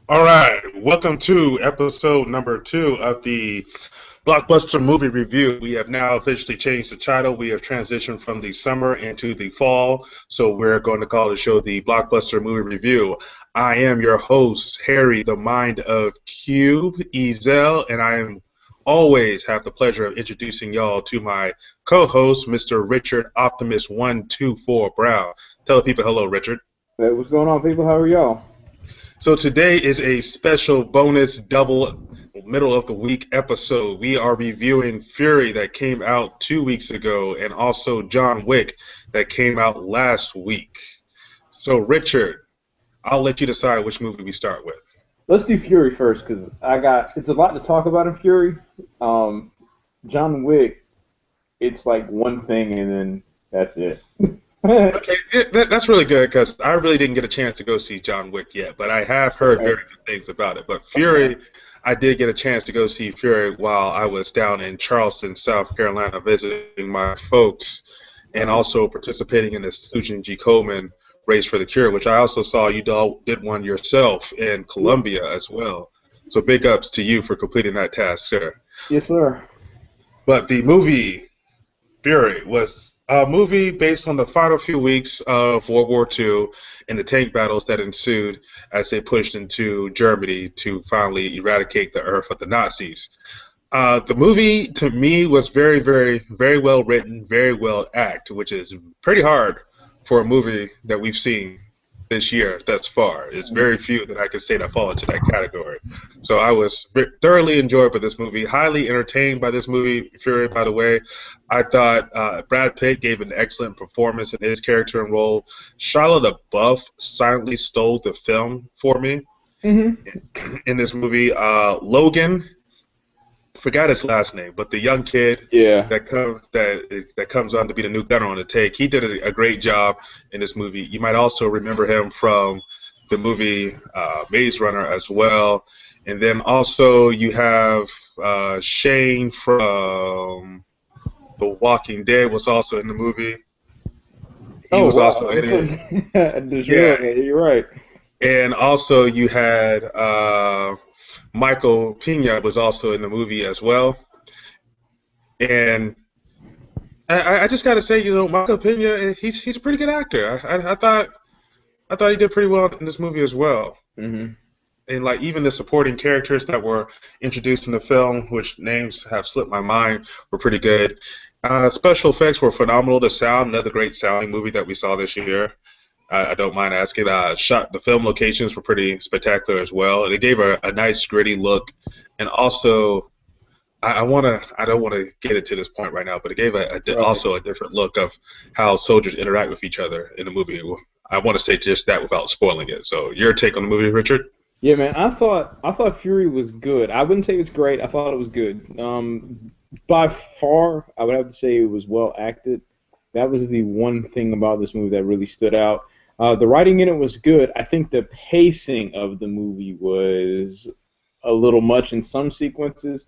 All right, welcome to episode number 2 of the Blockbuster movie review. We have now officially changed the title. We have transitioned from the summer into the fall, so we're going to call the show the Blockbuster movie review. I am your host, Harry, the mind of Cube Ezel, and I am always have the pleasure of introducing y'all to my co-host, Mr. Richard Optimus 124 Brown. Tell the people hello, Richard. Hey, what's going on, people? How are y'all? So today is a special bonus double middle of the week episode. We are reviewing Fury that came out 2 weeks ago and also John Wick that came out last week. So Richard, I'll let you decide which movie we start with. Let's do Fury first, because it's a lot to talk about in Fury. John Wick, it's like one thing, and then that's it. Okay, that's really good because I really didn't get a chance to go see John Wick yet, but I have heard very good things about it. But Fury, I did get a chance to go see Fury while I was down in Charleston, South Carolina, visiting my folks and also participating in the Susan G. Komen Race for the Cure, which I also saw you did one yourself in Colombia as well. So big ups to you for completing that task, sir. Yes, sir. But the movie Fury was a movie based on the final few weeks of World War II and the tank battles that ensued as they pushed into Germany to finally eradicate the earth of the Nazis. The movie, to me, was very, very, very well written, very well acted, which is pretty hard for a movie that we've seen this year thus far. It's very few that I could say that fall into that category. So I was thoroughly enjoyed by this movie, highly entertained by this movie. Fury, by the way, I thought Brad Pitt gave an excellent performance in his character and role. Shia LaBeouf silently stole the film for me in this movie. Logan, forgot his last name, but the young kid Yeah. that comes on to be the new gunner on the take, he did a great job in this movie. You might also remember him from the movie Maze Runner as well, and then also you have Shane from The Walking Dead was also in the movie. He Oh, was wow. also in it. Sure, Yeah, you're right. and also you had Michael Pena was also in the movie as well, and I just got to say, Michael Pena, he's a pretty good actor. I thought he did pretty well in this movie as well. hmm And like even the supporting characters that were introduced in the film, which names have slipped my mind, were pretty good. Special effects were phenomenal. The sound, another great sounding movie that we saw this year. I don't mind asking. The film locations were pretty spectacular as well. They gave a nice gritty look, and also I don't want to get into this point right now, but it gave Right. also a different look of how soldiers interact with each other in the movie. I want to say just that without spoiling it. So your take on the movie, Richard? Yeah, man. I thought Fury was good. I wouldn't say it was great. I thought it was good. By far, I would have to say it was well acted. That was the one thing about this movie that really stood out. The writing in it was good. I think the pacing of the movie was a little much in some sequences.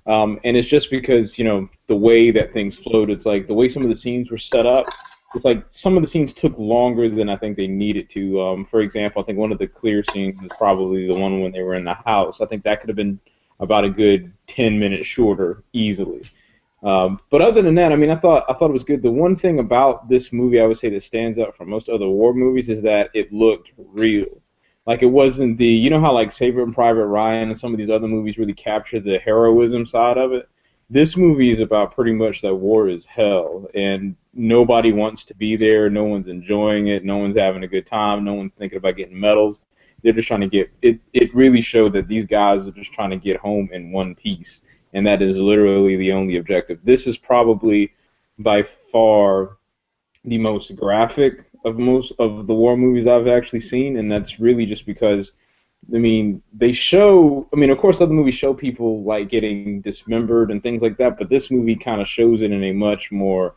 And it's just because, the way that things flowed, it's like the way some of the scenes were set up, it's like some of the scenes took longer than I think they needed to. For example, I think one of the clear scenes was probably the one when they were in the house. I think that could have been about a good 10 minutes shorter easily. But other than that, I mean, I thought it was good. The one thing about this movie I would say that stands out from most other war movies is that it looked real. Like it wasn't how like Saving Private Ryan and some of these other movies really capture the heroism side of it. This movie is about pretty much that war is hell and nobody wants to be there. No one's enjoying it. No one's having a good time. No one's thinking about getting medals. They're just trying to get it. It really showed that these guys are just trying to get home in one piece, and that is literally the only objective. This is probably by far the most graphic of most of the war movies I've actually seen, and that's really just because I mean they show. I mean, of course, other movies show people like getting dismembered and things like that, but this movie kind of shows it in a much more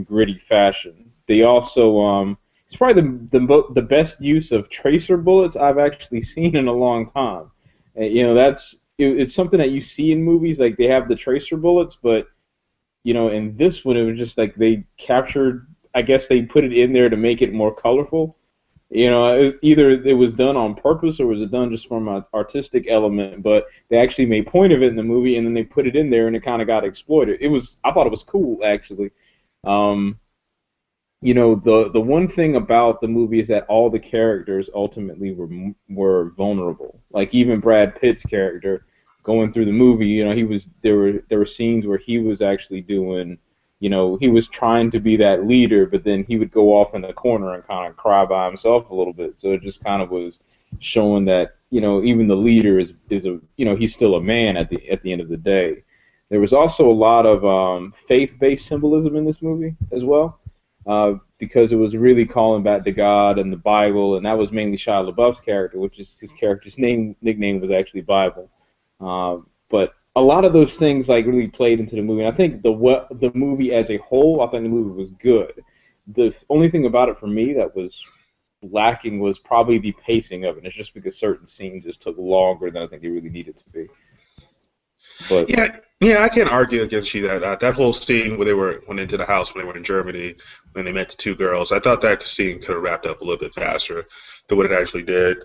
gritty fashion. They also it's probably the best use of tracer bullets I've actually seen in a long time. And, it's something that you see in movies, like they have the tracer bullets, but in this one, it was just like they captured. I guess they put it in there to make it more colorful. Either it was done on purpose or was it done just from an artistic element, but they actually made point of it in the movie and then they put it in there and it kind of got exploited. I thought it was cool actually. Um, the one thing about the movie is that all the characters ultimately were vulnerable. Like even Brad Pitt's character going through the movie, there were scenes where he was actually doing, he was trying to be that leader, but then he would go off in the corner and kind of cry by himself a little bit. So it just kind of was showing that, even the leader is a, he's still a man at the end of the day. There was also a lot of faith-based symbolism in this movie as well, because it was really calling back to God and the Bible, and that was mainly Shia LaBeouf's character, which is his character's nickname was actually Bible. But a lot of those things like really played into the movie. And I think the movie as a whole, I think the movie was good. The only thing about it for me that was lacking was probably the pacing of it. It's just because certain scenes just took longer than I think they really needed to be. But yeah, I can't argue against you that whole scene where they went into the house when they were in Germany when they met the two girls. I thought that scene could have wrapped up a little bit faster than what it actually did.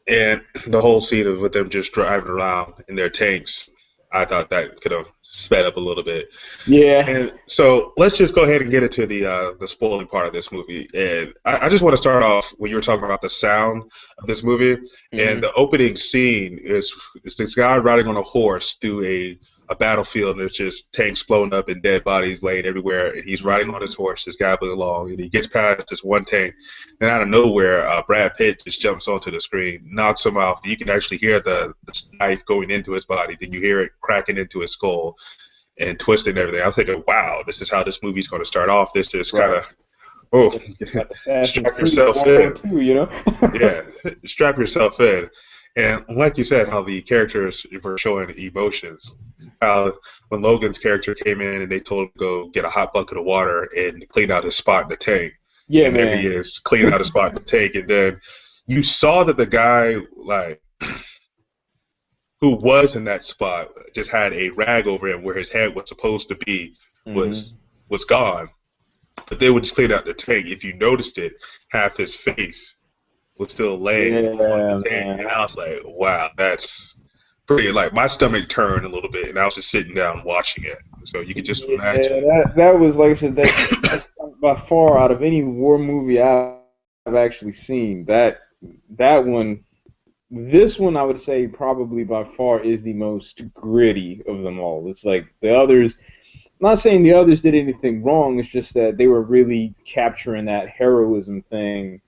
And the whole scene of with them just driving around in their tanks, I thought that could have sped up a little bit. yeah. And so let's just go ahead and get into the spoiling part of this movie. And I just want to start off when you were talking about the sound of this movie. And the opening scene is this guy riding on a horse through a battlefield, and there's just tanks blowing up and dead bodies laying everywhere. And he's riding on his horse, this guy going along, and he gets past this one tank. And out of nowhere, Brad Pitt just jumps onto the screen, knocks him off. You can actually hear the knife going into his body. Then you hear it cracking into his skull and twisting everything. I was thinking, wow, this is how this movie's going to start off. This is kind of, strap yourself in. Yeah, strap yourself in. And like you said, how the characters were showing emotions. How when Logan's character came in and they told him to go get a hot bucket of water and clean out his spot in the tank. Yeah, and man. there he is, cleaning out his spot in the tank. And then you saw that the guy, like, who was in that spot just had a rag over him where his head was supposed to be was gone. But they would just clean out the tank. If you noticed it, half his face was still laying on the tank. And I was like, wow, that's pretty, like, my stomach turned a little bit, and I was just sitting down watching it. So you could just imagine. Yeah, that was, like I said, that's by far out of any war movie I've actually seen. That one, this one I would say probably by far is the most gritty of them all. It's like the others, I'm not saying the others did anything wrong, it's just that they were really capturing that heroism thing.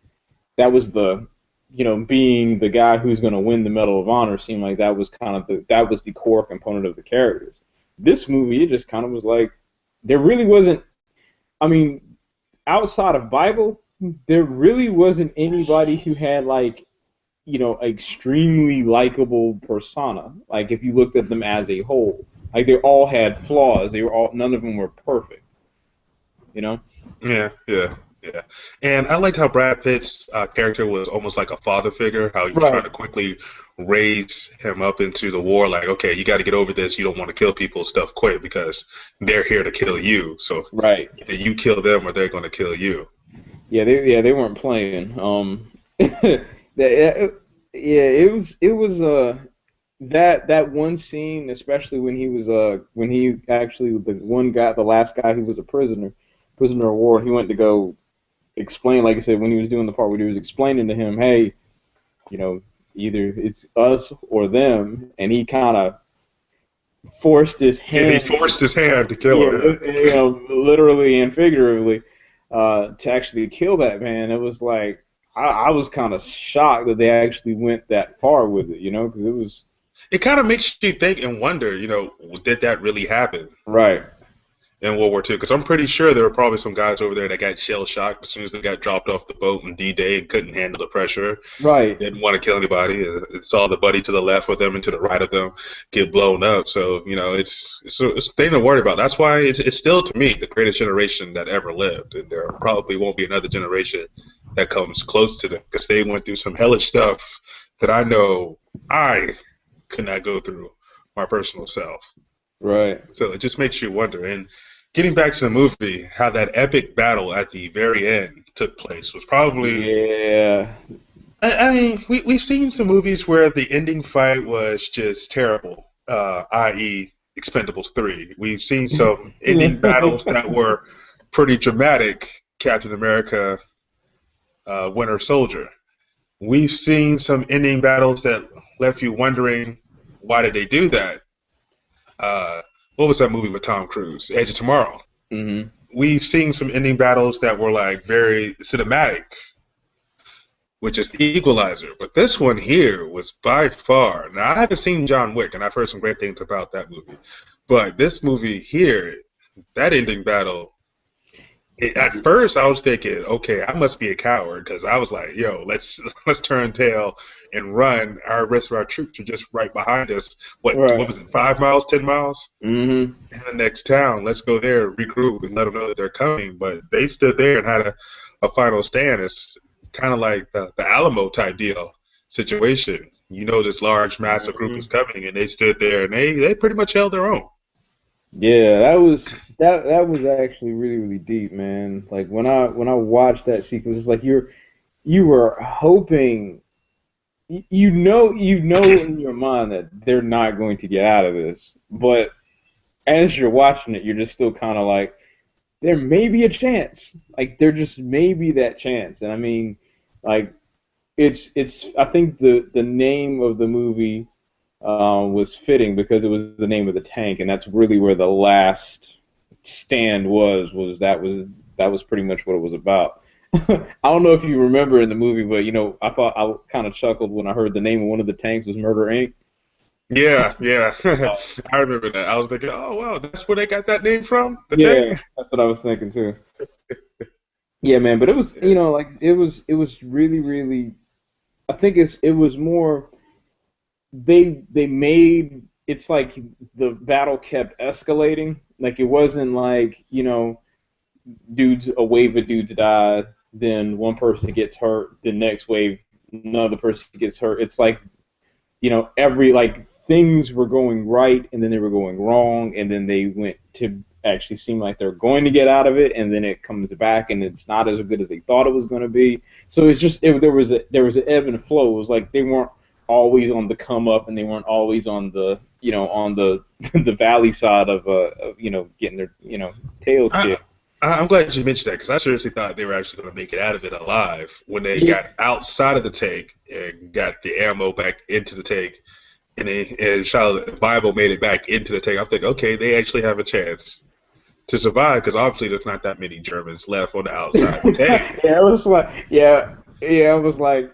That was being the guy who's going to win the Medal of Honor seemed like that was kind of that was the core component of the characters. This movie, it just kind of was like, there really wasn't, I mean, outside of Bible, there really wasn't anybody who had like, extremely likable persona. Like if you looked at them as a whole, like they all had flaws. None of them were perfect. Yeah. And I liked how Brad Pitt's character was almost like a father figure, how he was trying to quickly raise him up into the war, like, okay, you got to get over this. You don't want to kill people stuff quick because they're here to kill you. So either you kill them or they're going to kill you. Yeah, they weren't playing. It was that one scene, especially when he actually the last guy who was a prisoner of war, he went to go explain, like I said, when he was doing the part where he was explaining to him, hey, either it's us or them, and he kind of forced his hand. Yeah, he forced his hand to kill him. Literally and figuratively, to actually kill that man. It was like I was kind of shocked that they actually went that far with it, because it was. It kind of makes you think and wonder, did that really happen? Right. In World War II, because I'm pretty sure there were probably some guys over there that got shell shocked as soon as they got dropped off the boat in D-Day and couldn't handle the pressure. Right. Didn't want to kill anybody. It saw the buddy to the left of them and to the right of them get blown up. So it's a thing to worry about. That's why it's still, to me, the greatest generation that ever lived, and there probably won't be another generation that comes close to them because they went through some hellish stuff that I know I could not go through my personal self. Right. So it just makes you wonder. And getting back to the movie, how that epic battle at the very end took place was probably. Yeah. I mean, we've seen some movies where the ending fight was just terrible, i.e., Expendables 3. We've seen some ending battles that were pretty dramatic, Captain America, Winter Soldier. We've seen some ending battles that left you wondering why did they do that. Uh, what was that movie with Tom Cruise, Edge of Tomorrow? hmm We've seen some ending battles that were like very cinematic, which is the Equalizer. But this one here was by far. Now I haven't seen John Wick, and I've heard some great things about that movie. But this movie here, that ending battle. At first, I was thinking, okay, I must be a coward because I was like, yo, let's turn tail and run. Our rest of our troops are just right behind us. What Right. was it? 5 miles, 10 miles hmm in the next town. Let's go there, regroup, and let them know that they're coming. But they stood there and had a final stand. It's kind of like the Alamo type deal situation. You know, this large, massive group is hmm coming, and they stood there and they pretty much held their own. Yeah, that was actually really really deep, man. Like when I watched that sequence, it's like you were hoping you know in your mind that they're not going to get out of this, but as you're watching it, you're just still kind of like there may be a chance. Like there just may be that chance. And I mean, like it's I think the name of the movie was fitting because it was the name of the tank, and that's really where the last stand was pretty much what it was about. I don't know if you remember in the movie, but I thought I kind of chuckled when I heard the name of one of the tanks was Murder Inc. Yeah, yeah. Uh, I remember that. I was thinking, oh wow, that's where they got that name from, the tank. yeah, that's what I was thinking too. Yeah, man, but it was Yeah. like it was really really. I think it was more they made it's like the battle kept escalating. Like it wasn't like dudes a wave of dudes died, then one person gets hurt, the next wave another person gets hurt. It's like every like things were going right and then they were going wrong and then they went to actually seem like they're going to get out of it and then it comes back and it's not as good as they thought it was going to be. So it's just there was an ebb and flow. It was like they weren't always on the come up and they weren't always on the on the the valley side of getting their tails I, kicked. I'm glad you mentioned that because I seriously thought they were actually going to make it out of it alive when they Yeah, got outside of the tank and got the ammo back into the tank, and Charlotte Bible made it back into the tank. I'm thinking, okay, they actually have a chance to survive because obviously there's not that many Germans left on the outside of the tank. yeah, it was like it was like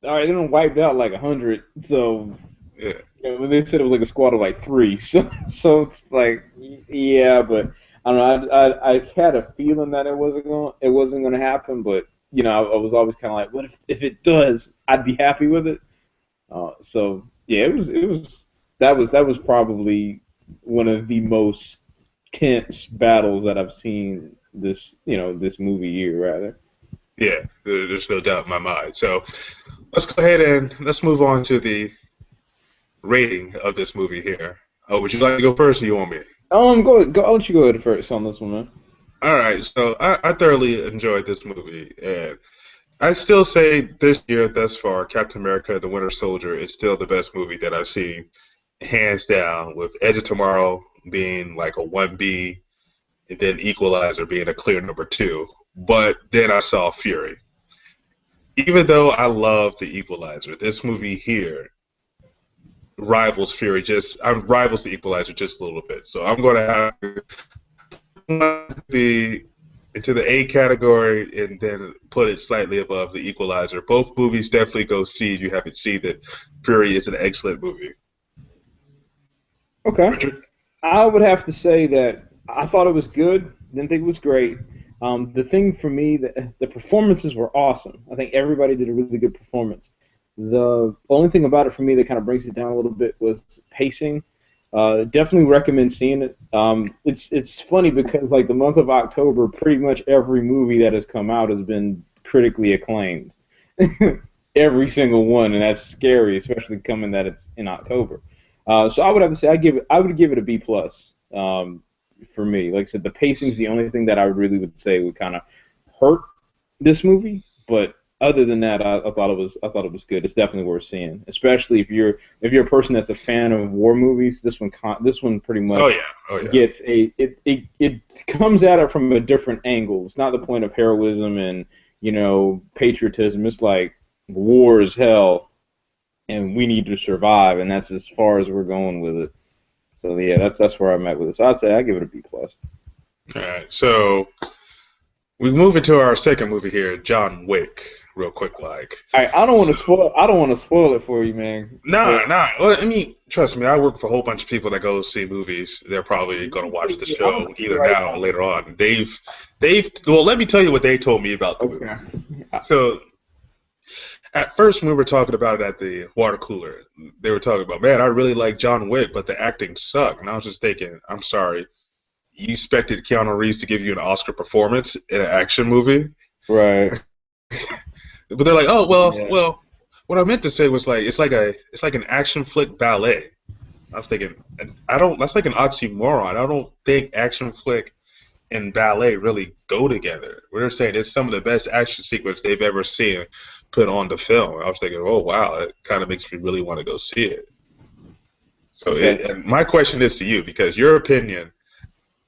all right, they done wiped out like 100. So Yeah. when they said it was like a squad of like three, so it's like yeah, but I don't know. I had a feeling that it wasn't gonna happen, but I was always kind of like, what if it does? I'd be happy with it. So yeah, it was that was probably one of the most tense battles that I've seen this movie year rather. Yeah, there's no doubt in my mind. So let's go ahead and let's move on to the rating of this movie here. Oh, would you like to go first or you want me? Go. I'll let you go ahead first on this one, man. All right, so I thoroughly enjoyed this movie, and I still say this year thus far, Captain America: The Winter Soldier is still the best movie that I've seen, hands down. With Edge of Tomorrow being like a 1B, and then Equalizer being a clear number two. But then I saw Fury. Even though I love the Equalizer, this movie here rivals Fury rivals the Equalizer just a little bit. So I'm going to have to put the into the A category and then put it slightly above the Equalizer. Both movies definitely go see if you haven't seen that. Fury is an excellent movie. Okay. Richard? I would have to say that I thought it was good. Didn't think it was great. The thing for me, the performances were awesome. I think everybody did a really good performance. The only thing about it for me that kind of brings it down a little bit was pacing. Definitely recommend seeing it. It's funny because like the month of October, pretty much every movie that has come out has been critically acclaimed. Every single one, and that's scary, especially coming that it's in October. So I would have to say I would give it a B plus for me. Like I said, the pacing is the only thing that I really would say would kind of hurt. this movie, but other than that, I thought it was good. It's definitely worth seeing, especially if you're a person that's a fan of war movies. This one pretty Oh much yeah, oh yeah. gets it comes at it from a different angle. It's not the point of heroism and patriotism. It's like war is hell, and we need to survive, and that's as far as we're going with it. So yeah, that's where I'm at with it. So I'd say I give it a B plus. All right, so we move into our second movie here, John Wick, real quick, like. I don't want So, to spoil. I don't want to spoil it for you, man. nah, But nah. Well, I mean, trust me, I work for a whole bunch of people that go see movies. They're probably going to watch the I'm show either right now or now. later on. Well, let me tell you what they told me about the movie. Okay. So, at first, when we were talking about it at the water cooler, they were talking about, man, I really like John Wick, but the acting sucked. And I was just thinking, I'm sorry, you expected Keanu Reeves to give you an Oscar performance in an action movie? Right. But they're like, oh Yeah. well. What I meant to say was like it's like an action flick ballet. I was thinking, I don't. That's like an oxymoron. I don't think action flick and ballet really go together. We're saying it's some of the best action sequence they've ever seen put on the film. I was thinking, oh wow, it kind of makes me really want to go see it. So, Okay. and my question is to you because your opinion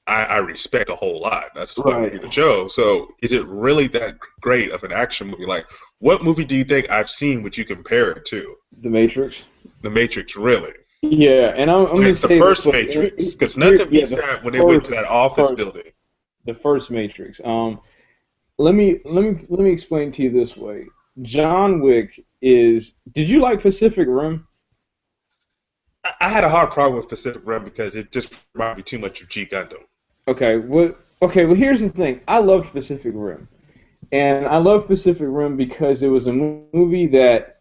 I respect a whole lot. That's why we Right. do the show. So, is it really that great of an action movie? Like, what movie do you think I've seen would you compare it to? The Matrix. The Matrix, really? Yeah, and I'm gonna Like the say this. first Look, Matrix, because nothing yeah, beats the that when they went to first, that office first, building. the first Matrix. Let me explain to you this way. John Wick is. Did you like Pacific Rim? I had a hard problem with Pacific Rim because it just reminded me too much of G Gundam. Okay. Well, here's the thing. I loved Pacific Rim, and I loved Pacific Rim because it was a movie that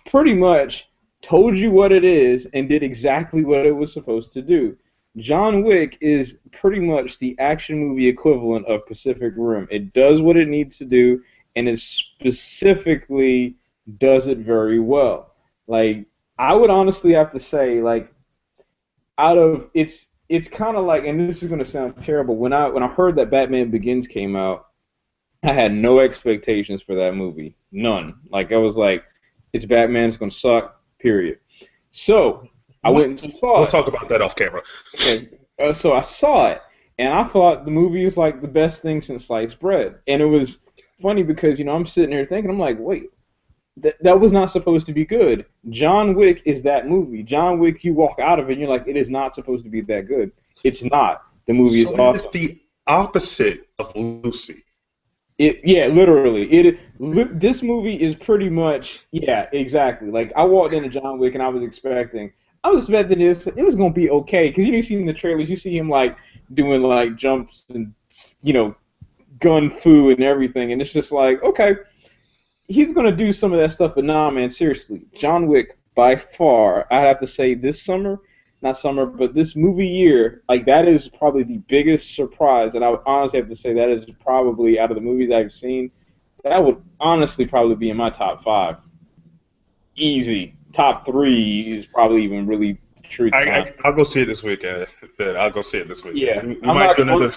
pretty much told you what it is and did exactly what it was supposed to do. John Wick is pretty much the action movie equivalent of Pacific Rim. It does what it needs to do, and it specifically does it very well. Like, I would honestly have to say, like, out of it's kind of like, and this is going to sound terrible. When I heard that Batman Begins came out, I had no expectations for that movie, none. Like, I was like, it's Batman, it's going to suck, period. So I went and saw We'll it. talk about that off camera. Okay, so I saw it, and I thought the movie was like the best thing since sliced bread. And it was funny because I'm sitting here thinking, I'm like, wait, that was not supposed to be good. John Wick is that movie. John Wick, you walk out of it, and you're like, it is not supposed to be that good. It's not. The movie is So it is awesome. the opposite of Lucy. Yeah, literally. This movie is pretty much, yeah, exactly. Like, I walked into John Wick and I was expecting this. It was gonna be okay because you see in the trailers, you see him like doing like jumps and gun fu and everything, and it's just like, okay, he's gonna do some of that stuff, but nah, man, seriously, John Wick by far, I have to say this summer, not summer, but this movie year, like that is probably the biggest surprise, and I would honestly have to say that is probably out of the movies I've seen, that would honestly probably be in my top five, easy. Top three is probably even really the truth behind. I'll go see it this weekend. Ben, I'll go see it this weekend. Yeah, We I'm might not. do another.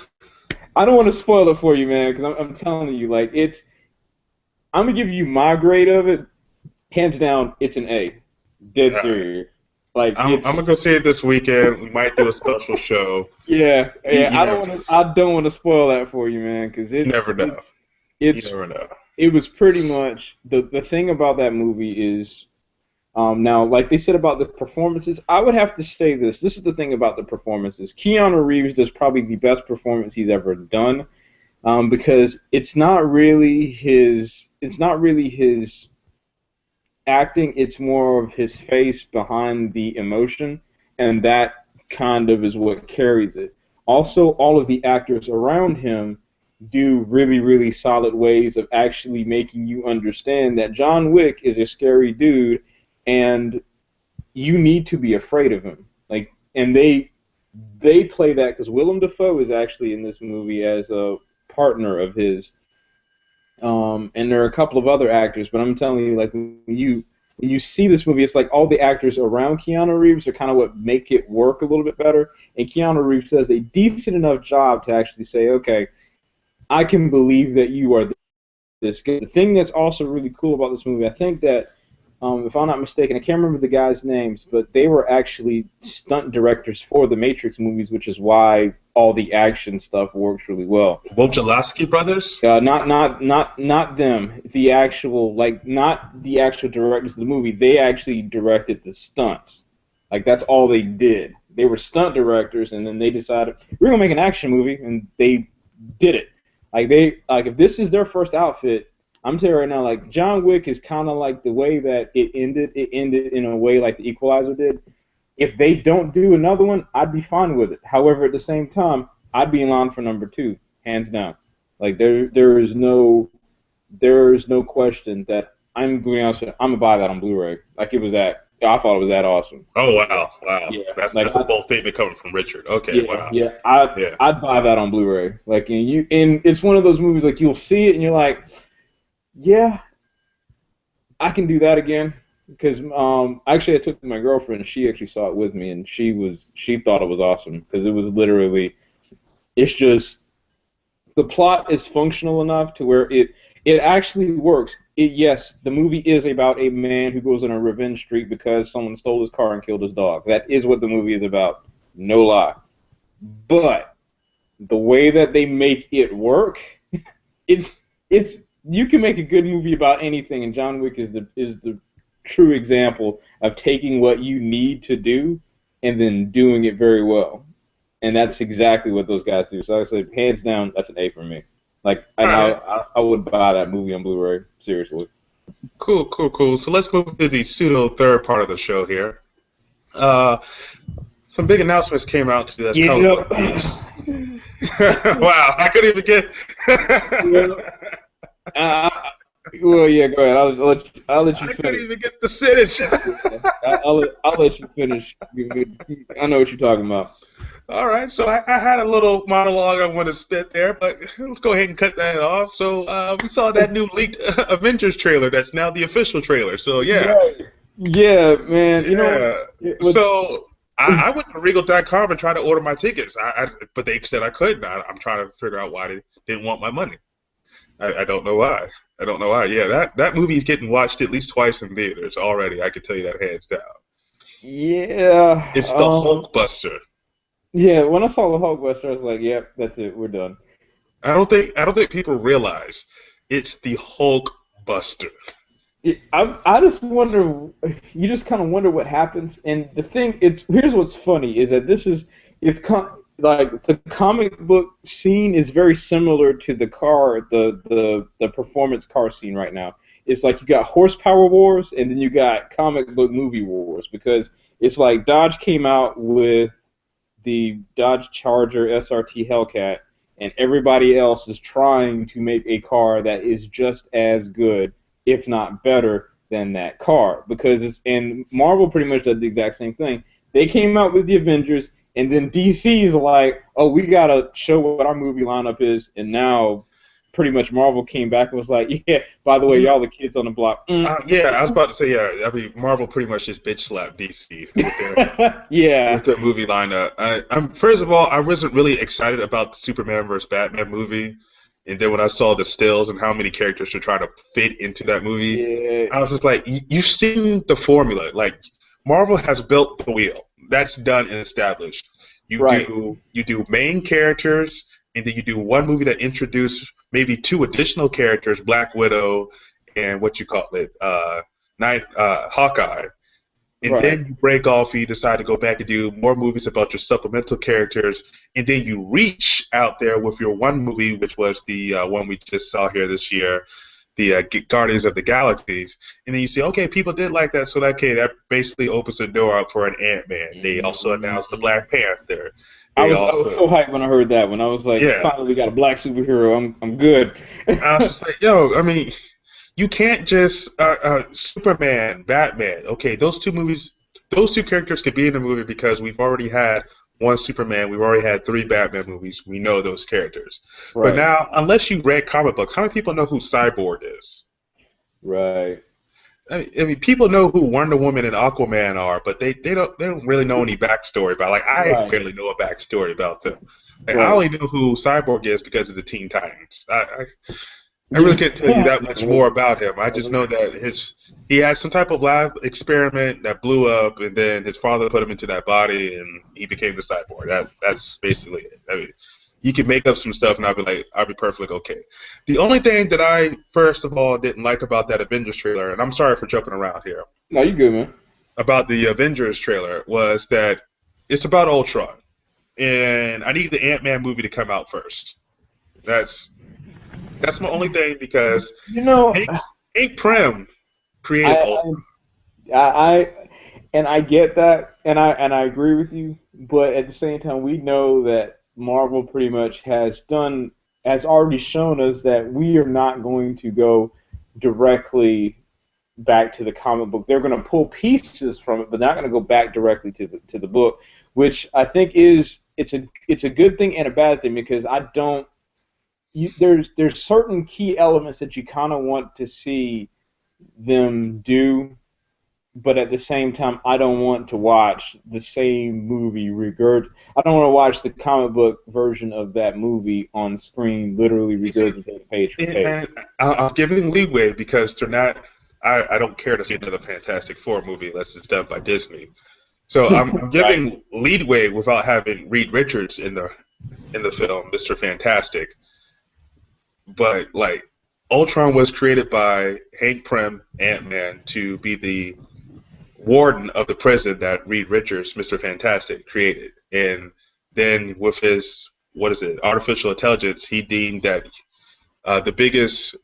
I don't want to spoil it for you, man, because I'm telling you, like I'm gonna give you my grade of it. Hands down, it's an A. Dead serious. Like I'm gonna go see it this weekend. We might do a special show. yeah. You never, I don't want to spoil that for you, man, because you never know. You it's never know. it was pretty much the thing about that movie is now like they said about the performances. I would have to say this. This is the thing about the performances. Keanu Reeves does probably the best performance he's ever done, because it's not really his. It's not really his acting, it's more of his face behind the emotion, and that kind of is what carries it. Also, all of the actors around him do really, really solid ways of actually making you understand that John Wick is a scary dude, and you need to be afraid of him. Like, and they play that because Willem Dafoe is actually in this movie as a partner of his, and there are a couple of other actors, but I'm telling you, like when you see this movie, it's like all the actors around Keanu Reeves are kind of what make it work a little bit better, and Keanu Reeves does a decent enough job to actually say, okay, I can believe that you are this. The thing that's also really cool about this movie, I think that, if I'm not mistaken, I can't remember the guys' names, but they were actually stunt directors for the Matrix movies, which is why all the action stuff works really well. Wojciechowski brothers? Not them. The actual, like, not the actual directors of the movie. They actually directed the stunts. Like, that's all they did. They were stunt directors, and then they decided we're gonna make an action movie, and they did it. Like, if this is their first outfit, I'm telling you right now, like, John Wick is kind of like the way that it ended. It ended in a way like the Equalizer did. If they don't do another one, I'd be fine with it. However, at the same time, I'd be in line for number 2, hands down. Like, there is no question that I'm going to be honest with you, I'm gonna buy that on Blu-ray. Like, it was that. I thought it was that awesome. Oh wow. Yeah, That's like, a bold statement coming from Richard. Okay, wow. Yeah, Yeah. I'd buy that on Blu-ray. Like, and it's one of those movies, like, you'll see it and you're like, yeah, I can do that again. Because actually, I took my girlfriend, and she actually saw it with me, and she thought it was awesome because it was literally, it's just, the plot is functional enough to where it actually works. Yes, the movie is about a man who goes on a revenge streak because someone stole his car and killed his dog. That is what the movie is about, no lie. But the way that they make it work, it's you can make a good movie about anything, and John Wick is the true example of taking what you need to do and then doing it very well. And that's exactly what those guys do. So like I said, hands down, that's an A for me. Like, and I would buy that movie on Blu-ray, seriously. Cool. So let's move to the pseudo third part of the show here. Some big announcements came out to this comic book piece. Wow, I couldn't even get. Well, yeah, go ahead. I'll let you finish. I couldn't even get the sentence. I'll let you finish. I know what you're talking about. All right, so I had a little monologue I wanted to spit there, but let's go ahead and cut that off. So we saw that new leaked Avengers trailer that's now the official trailer. So yeah. Yeah, man. You know. So I went to Regal.com and tried to order my tickets. But they said I couldn't. I'm trying to figure out why they didn't want my money. I don't know why. Yeah, that movie is getting watched at least twice in theaters already. I can tell you that hands down. Yeah. It's the Hulkbuster. Yeah, when I saw the Hulkbuster, I was like, "Yep, that's it. We're done." I don't think people realize it's the Hulkbuster. I just wonder. You just kind of wonder what happens. And the thing, here's what's funny is that like the comic book scene is very similar to the performance car scene right now. It's like you got horsepower wars and then you got comic book movie wars, because it's like Dodge came out with the Dodge Charger SRT Hellcat, and everybody else is trying to make a car that is just as good, if not better, than that car. And Marvel pretty much does the exact same thing. They came out with the Avengers, and then DC is like, oh, we gotta show what our movie lineup is, and now pretty much Marvel came back and was like, yeah, by the way, y'all the kids on the block. Yeah, I was about to say, yeah. I mean, Marvel pretty much just bitch slapped DC with their movie lineup. First of all, I wasn't really excited about the Superman vs. Batman movie, and then when I saw the stills and how many characters are trying to fit into that movie, I was just like, you've seen the formula. Like, Marvel has built the wheel. That's done and established. You do main characters, and then you do one movie that introduces maybe 2 additional characters, Black Widow and Hawkeye. And then you break off, you decide to go back and do more movies about your supplemental characters, and then you reach out there with your one movie, which was the one we just saw here this year, the Guardians of the Galaxies, and then you say, okay, people did like that, so that basically opens the door up for an Ant-Man. They also announced the Black Panther. I was so hyped when I heard that. When I was like, finally we got a black superhero. I'm good. I was just like, yo, I mean, you can't just Superman, Batman. Okay, those two characters could be in the movie because we've already had one Superman. We've already had 3 Batman movies. We know those characters. Right. But now, unless you read comic books, how many people know who Cyborg is? Right. I mean, people know who Wonder Woman and Aquaman are, but they don't really know any backstory about. Like, I barely know a backstory about them. Like, I only know who Cyborg is because of the Teen Titans. I really can't tell you Yeah. that much more about him. I just know that he had some type of lab experiment that blew up, and then his father put him into that body, and he became the cyborg. That's basically it. I mean, you can make up some stuff, and I'll be perfectly okay. The only thing that I first of all didn't like about that Avengers trailer, and I'm sorry for jumping around here, No, you good, man. about the Avengers trailer was that it's about Ultron, and I need the Ant-Man movie to come out first. That's that's my only thing because You know, Hank Pym created I, Ultron. and I get that, and I agree with you, but at the same time, we know that Marvel pretty much has already shown us that we are not going to go directly back to the comic book. They're going to pull pieces from it, but not going to go back directly to the book, which I think it's a good thing and a bad thing because I don't. There's certain key elements that you kind of want to see them do, but at the same time, I don't want to watch the same movie I don't want to watch the comic book version of that movie on screen, literally regurgitated page for page. And I'll give them leeway because they're not. I don't care to see another Fantastic Four movie unless it's done by Disney. So I'm Right. giving leeway without having Reed Richards in the film, Mr. Fantastic. But like Ultron was created by Hank Pym, Ant-Man, to be the warden of the prison that Reed Richards, Mr. Fantastic, created. And then with his, what is it, artificial intelligence, he deemed that the biggest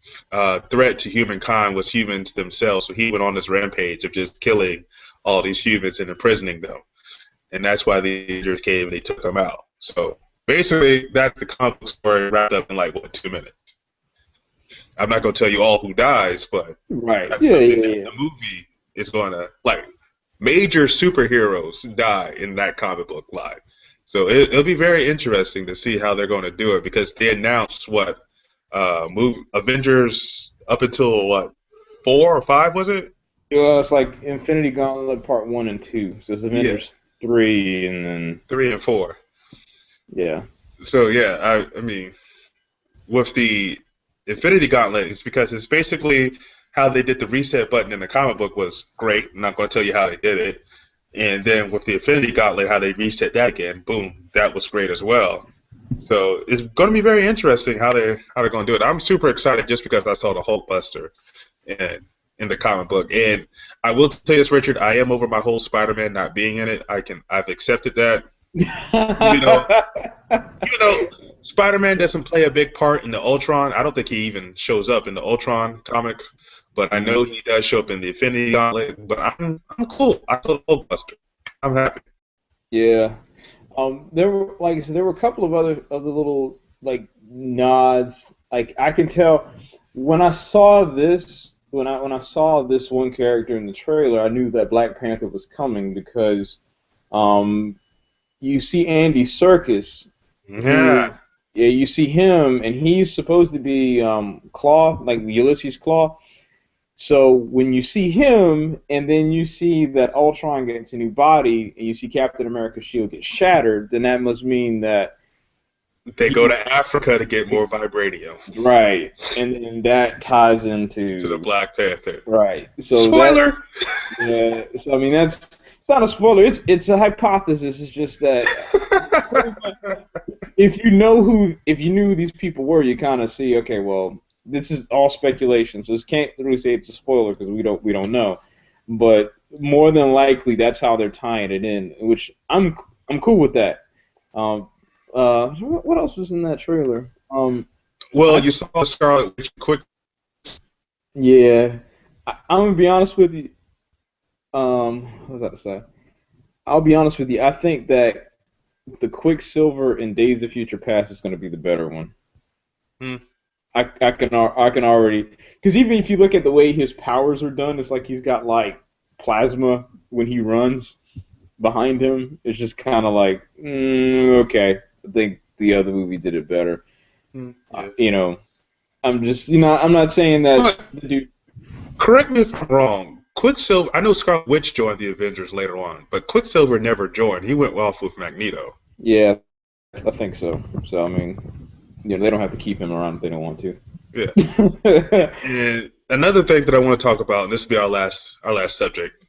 threat to humankind was humans themselves. So he went on this rampage of just killing all these humans and imprisoning them. And that's why the Avengers came and they took him out. So basically, that's the comic book story wrapped up in like, what, 2 minutes? I'm not going to tell you all who dies, but Right. that's Yeah, something yeah, that yeah. the movie is going to, like, major superheroes die in that comic book line. So it'll be very interesting to see how they're going to do it because they announced what Avengers up until what 4 or 5 was it? It's like Infinity Gauntlet Part 1 and 2. So it's Yeah, Avengers 3, and then, 3 and 4. yeah. So yeah, I mean with the Infinity Gauntlet, it's because it's basically how they did the reset button in the comic book was great. I'm not going to tell you how they did it. And then with the Infinity Gauntlet, how they reset that again, boom, that was great as well. So it's going to be very interesting how they're going to do it. I'm super excited just because I saw the Hulkbuster in the comic book. And I will tell you this, Richard, I am over my whole Spider-Man not being in it. I've accepted that. Even though even though Spider-Man doesn't play a big part in the Ultron, I don't think he even shows up in the Ultron comic. But I know Mhm. he does show up in the Infinity Gauntlet. But I'm cool. I saw the Hulkbuster. I'm happy. Yeah. There were, like I said, there were a couple of other little like nods. Like I can tell when I saw this one character in the trailer, I knew that Black Panther was coming because um, you see Andy Serkis, Yeah. who yeah, you see him, and he's supposed to be Claw, like Ulysses Claw. So when you see him, and then you see that Ultron gets a new body, and you see Captain America's shield get shattered, then that must mean that They go he to Africa to get more vibranium right, and that ties to the into Black Panther. right. So that Spoiler. yeah. So I mean that's it's not a spoiler. It's a hypothesis. It's just that if you knew who these people were, you kind of see okay, well this is all speculation, so this can't really say it's a spoiler because we don't know. But more than likely, that's how they're tying it in, which I'm cool with that. Um, what else was in that trailer? Well, I you saw Scarlet Witch quick. yeah, I'm gonna be honest with you. What was I to say? I'll be honest with you. I think that the Quicksilver in Days of Future Past is gonna be the better one. Hmm. I can already because even if you look at the way his powers are done, it's like he's got like plasma when he runs behind him. It's just kind of like okay. I think the other movie did it better. Hmm. Yeah. You know, I'm not saying that But the dude. correct me if I'm wrong. Quicksilver. I know Scarlet Witch joined the Avengers later on, but Quicksilver never joined. He went off with Magneto. Yeah, I think so. So I mean, they don't have to keep him around if they don't want to. Yeah. And another thing that I want to talk about, and this will be our last subject.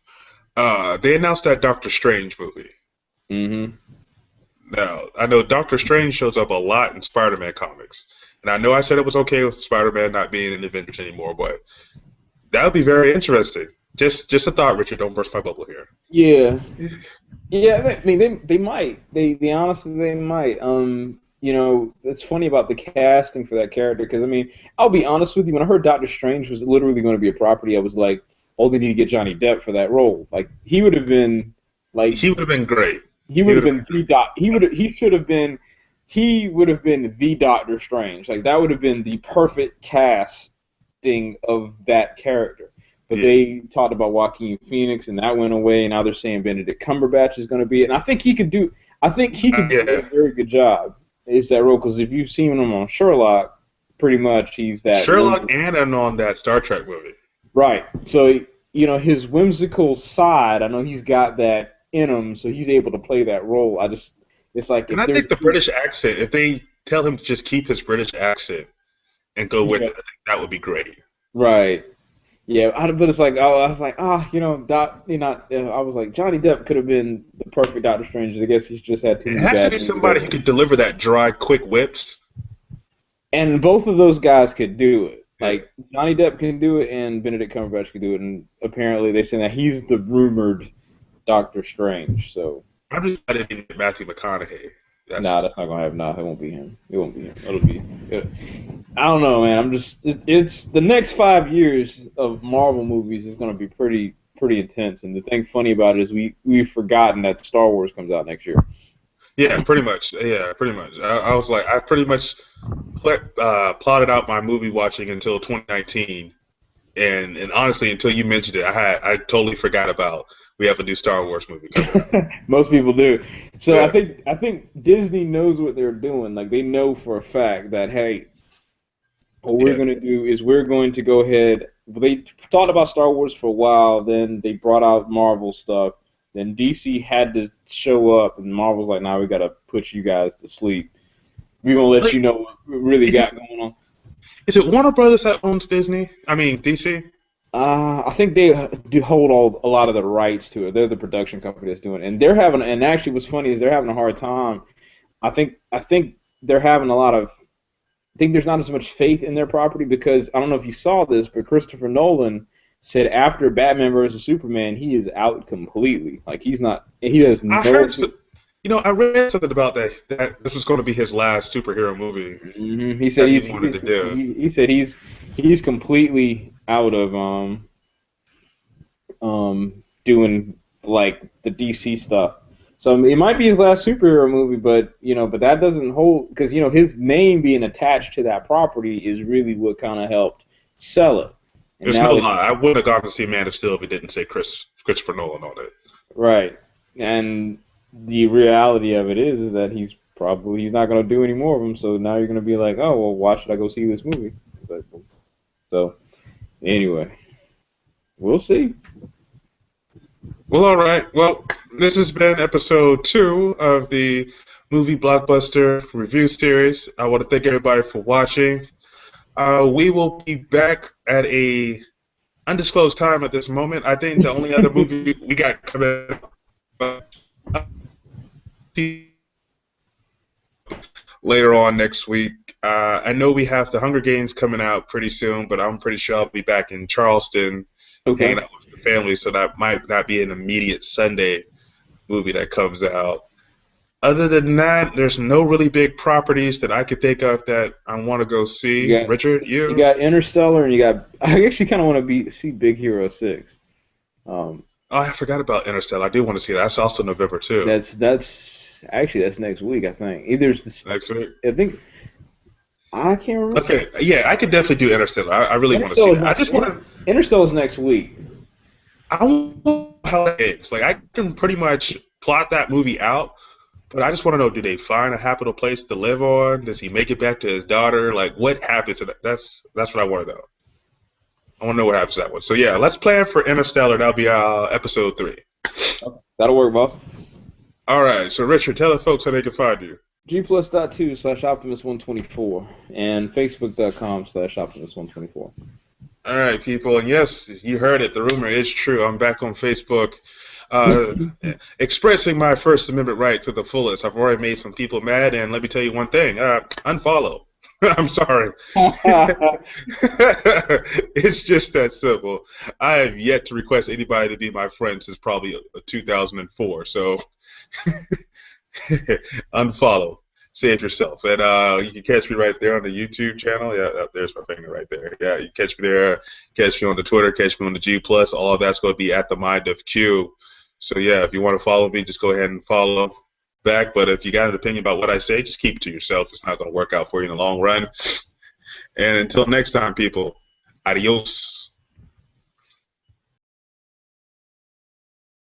They announced that Doctor Strange movie. hmm Now, I know Doctor Strange shows up a lot in Spider-Man comics, and I know I said it was okay with Spider-Man not being in the Avengers anymore, but that would be very interesting. Just a thought, Richard. Don't burst my bubble here. Yeah, yeah. I mean, they might. They honestly they might. It's funny about the casting for that character because I mean, I'll be honest with you. When I heard Doctor Strange was literally going to be a property, I was like, oh, they need to get Johnny Depp for that role. Like he would have been like He would have been great. he He would have would have been been the doc. He would have been the Doctor Strange. Like that would have been the perfect casting of that character. But great. they talked about Joaquin Phoenix, and that went away. And now they're saying Benedict Cumberbatch is going to be it. And I think he could do. I think he could do Yeah. a very good job. Is that role? Because if you've seen him on Sherlock, pretty much he's that Sherlock whimsical. and on that Star Trek movie. Right. So his whimsical side. I know he's got that in him, so he's able to play that role. It's like And if I there's think the British accent, if they tell him to just keep his British accent and go with yeah, it, I think that would be great. right. Yeah, but it's like I was like, Doc, I was like Johnny Depp could have been the perfect Doctor Strange. I guess he's just had too It many has to bad be movies somebody over who him. could deliver that dry, quick whips. And both of those guys could do it. Yeah. Like Johnny Depp can do it, and Benedict Cumberbatch could do it. And apparently they say that he's the rumored Doctor Strange. So I'm just glad it didn't get Matthew McConaughey. nah, That's that's not gonna happen. Nah, it won't be him. It won't be him. It'll be. I don't know, man. It's the next 5 years of Marvel movies is gonna be pretty intense. And the thing funny about it is we've forgotten that Star Wars comes out next year. yeah, pretty much. Yeah, pretty much. I was like, I pretty much plotted out my movie watching until 2019, and honestly, until you mentioned it, I totally forgot about we have a new Star Wars movie coming out. Most people do. So I Yeah, think I think Disney knows what they're doing. Like they know for a fact that hey, what we're yeah. going to do is we're going to go ahead. They talked about Star Wars for a while, then they brought out Marvel stuff. Then DC had to show up, and Marvel's like, "Now we got to put you guys to sleep. We're gonna let you Like, know what we really is it got going on." is it Warner Brothers that owns Disney? I mean DC. I think they do hold a lot of the rights to it. They're the production company that's doing it, and they're having. And actually, what's funny is they're having a hard time. I think they're having a lot of. I think there's not as much faith in their property because I don't know if you saw this, but Christopher Nolan said after Batman versus Superman, he is out completely. Like he's not. He has I no. heard, I read something about that this was going to be his last superhero movie He said that he he's wanted to do. he said he's completely out of doing like the DC stuff. So it might be his last superhero movie, but that doesn't hold because his name being attached to that property is really what kind of helped sell it. And There's no now it's lie. I would have gone to see Man of Steel if it didn't say Christopher Nolan on it. right. And the reality of it is that he's not going to do any more of them. So now you're going to be like, oh well, why should I go see this movie? But, so anyway, we'll see. Well, all right. Well, this has been episode 2 of the movie Blockbuster review series. I want to thank everybody for watching. We will be back at a undisclosed time at this moment. I think the only other movie we got coming up later on next week. I know we have the Hunger Games coming out pretty soon, but I'm pretty sure I'll be back in Charleston hanging Okay. out with the family, so that might not be an immediate Sunday movie that comes out. Other than that, there's no really big properties that I could think of that I want to go You see. got Richard, you you? got Interstellar, and you got. I actually kind of want to see Big Hero 6. Um, Oh, I forgot about Interstellar. I do want to see that. That's also November too. that's next week. I think either Next week. I think I can't remember. Okay, yeah, I could definitely do Interstellar. I really want to see Interstellar's that. I not just want to. Interstellar's next week. I want to know how it is. Like, I can pretty much plot that movie out, but I just want to know: do they find a habitable place to live on? Does he make it back to his daughter? Like, what happens? That's what I want to know. I want to know what happens to that one. So yeah, let's plan for Interstellar. That'll be episode 3. Okay. That'll work, boss. All right. So Richard, tell the folks how they can find you. gplus.2/Optimus124 and facebook.com/Optimus124. All right, people, and yes, you heard it. The rumor is true. I'm back on Facebook, uh, expressing my First Amendment right to the fullest. I've already made some people mad, and let me tell you one thing: unfollow. I'm sorry. It's just that simple. I have yet to request anybody to be my friend since probably 2004. So unfollow. Save yourself. And you can catch me right there on the YouTube channel. Yeah, there's my finger right there. Yeah, you can catch me there. Catch me on the Twitter. Catch me on the G Plus. All of that's going to be at the Mind of Q. So yeah, if you want to follow me, just go ahead and follow back. But if you got an opinion about what I say, just keep it to yourself. It's not going to work out for you in the long run. And until next time, people, adios.